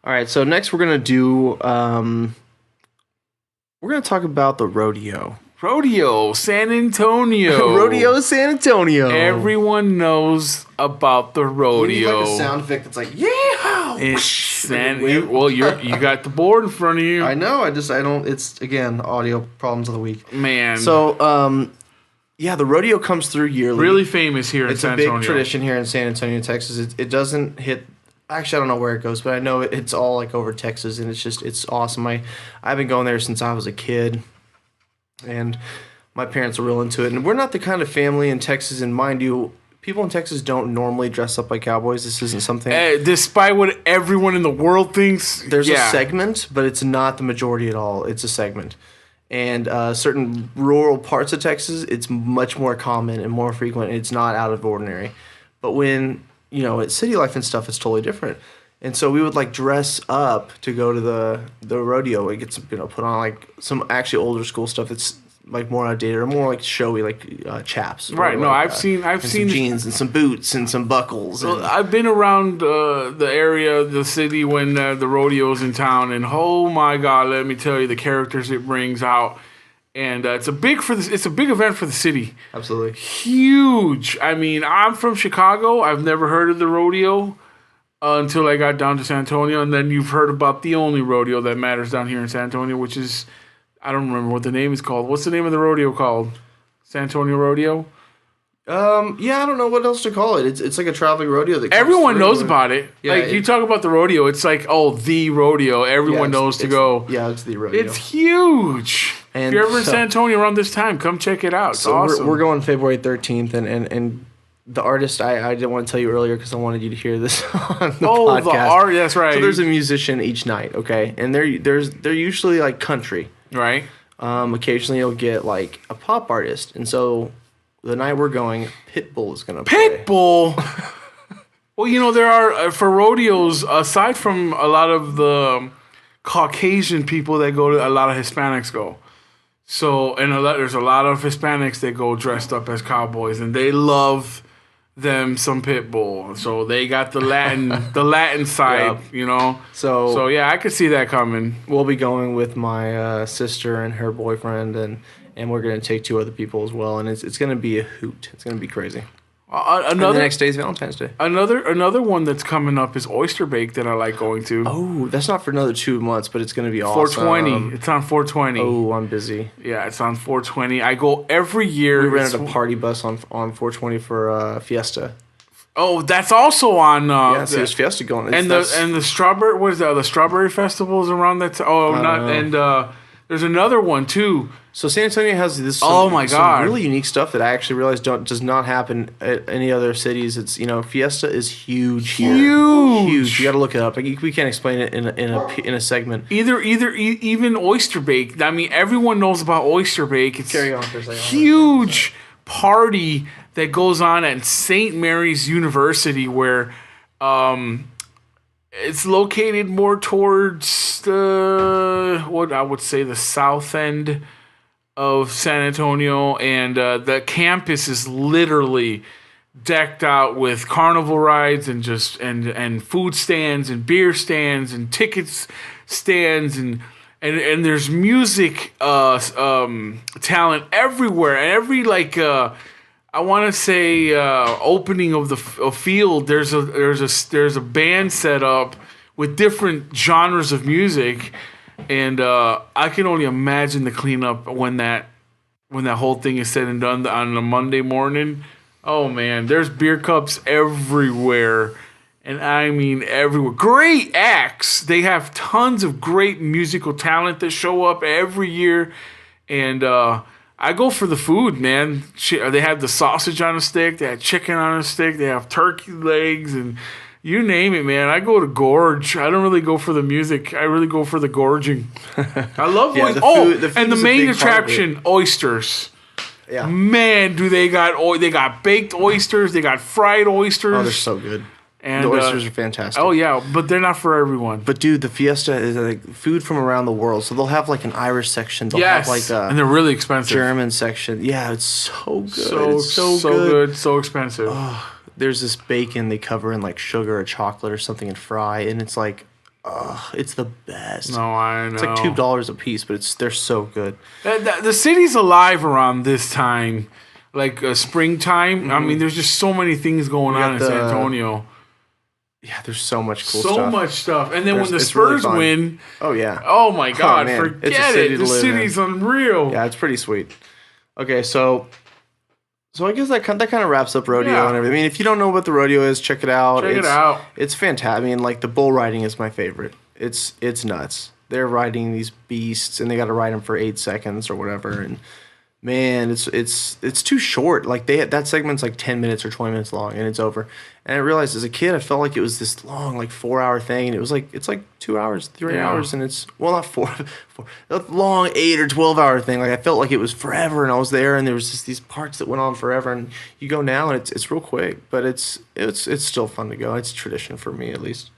All right, so next we're gonna do we're gonna talk about the rodeo. Rodeo, San Antonio. Rodeo San Antonio. Everyone knows about the rodeo. We need like a sound effect that's like, yeah. You got the board in front of you. I know. I don't. It's again audio problems of the week. Man. So yeah, the rodeo comes through yearly. Really famous here in San Antonio. It's a big tradition here in San Antonio, Texas. It doesn't hit. Actually, I don't know where it goes, but I know it's all like over Texas, and it's awesome. I've been going there since I was a kid, and my parents are real into it. And we're not the kind of family in Texas, and mind you, people in Texas don't normally dress up like cowboys. This isn't something. Despite what everyone in the world thinks, there's a segment, but it's not the majority at all. It's a segment. And certain rural parts of Texas, it's much more common and more frequent. It's not out of ordinary. But when, it's city life and stuff, it's totally different. And so we would like dress up to go to the rodeo. It gets put on like some actually older school stuff that's like more outdated or more like showy, like chaps. Right. No, like, I've seen some jeans and some boots and some buckles. Well, I've been around the area, the city when the rodeo's in town, and oh my God, let me tell you the characters it brings out. And it's a big event for the city. Absolutely. Huge. I mean, I'm from Chicago. I've never heard of the rodeo until I got down to San Antonio, and then you've heard about the only rodeo that matters down here in San Antonio, which is, I don't remember what the name is called. What's the name of the rodeo called? San Antonio Rodeo? Yeah, I don't know what else to call it. It's like a traveling rodeo that everyone knows about it. Yeah, like you talk about the rodeo, it's like, oh, the rodeo. Everyone knows to go. Yeah, it's the rodeo. It's huge. And if you're ever in San Antonio around this time, come check it out. It's awesome. We're going February 13th, and the artist I didn't want to tell you earlier because I wanted you to hear this on the podcast. The art, that's right. So there's a musician each night, okay, and they're usually like country, right? Occasionally you'll get like a pop artist, and so the night we're going, Pitbull is gonna play. Pitbull. Well, there are for rodeos aside from a lot of the Caucasian people that go to, a lot of Hispanics go. So there's a lot of Hispanics that go dressed up as cowboys, and they love them some Pitbull. So they got the Latin side, Yep. So yeah, I could see that coming. We'll be going with my sister and her boyfriend, and we're going to take 2 other people as well, and it's going to be a hoot. It's going to be crazy. And the next day is Valentine's Day. Another one that's coming up is Oyster Bake that I like going to. Oh, that's not for another 2 months, but it's going to be awesome. 420. It's on 420. Oh, I'm busy. Yeah, it's on 420. I go every year. We rented a party bus on 420 for Fiesta. Oh, that's also on. Yeah, so there's Fiesta going. And the strawberry. What is that? The strawberry festivals around that. There's another one too. So San Antonio has this. Some really unique stuff that I actually realized does not happen at any other cities. It's Fiesta is huge here. Huge. You got to look it up. Like, we can't explain it in a segment. Even Oyster Bake. I mean, everyone knows about Oyster Bake. It's carry on for a second. Huge party that goes on at St. Mary's University where it's located more towards what I would say the south end of San Antonio, and the campus is literally decked out with carnival rides and and food stands and beer stands and tickets stands and there's music talent everywhere, and every I want to say opening of the field. There's a band set up with different genres of music, and I can only imagine the cleanup when that whole thing is said and done on a Monday morning. Oh man, there's beer cups everywhere, and I mean everywhere. Great acts. They have tons of great musical talent that show up every year, and I go for the food, man. They have the sausage on a stick. They have chicken on a stick. They have turkey legs and you name it, man. I go to gorge. I don't really go for the music. I really go for the gorging. I love food. And the main attraction, oysters. Yeah. Man, they got baked oysters. They got fried oysters. Oh, they're so good. And the oysters are fantastic. Oh, yeah, but they're not for everyone. But, dude, the Fiesta is like food from around the world. So they'll have like an Irish section. They'll have like and they're really expensive. German section. Yeah, it's so good. So good. So expensive. Oh, there's this bacon they cover in like sugar or chocolate or something and fry. And it's like It's the best. No, I know. It's like $2 a piece, but they're so good. The city's alive around this time, like springtime. I mean, there's just so many things going on in San Antonio. Yeah, there's so much cool So stuff. much stuff. And then when the It's really Spurs fun. win, Oh yeah. oh my God, man. It's a forget city it. to The live in. city's unreal. Yeah, it's pretty sweet. Okay, so I guess that kind of wraps up rodeo Yeah. and everything. I mean, if you don't know what the rodeo is, check it out. Check it out. It's fantastic. I mean, like the bull riding is my favorite. It's nuts. They're riding these beasts, and they got to ride them for 8 seconds or whatever. And man, it's too short. Like that segment's like 10 minutes or 20 minutes long, and it's over. And I realized as a kid, I felt like it was this long, like 4-hour thing, and it's like 2 hours, 3 hours, and it's not four, a long 8 or 12-hour thing. Like I felt like it was forever, and I was there, and there was just these parts that went on forever. And you go now, and it's real quick, but it's still fun to go. It's tradition for me at least.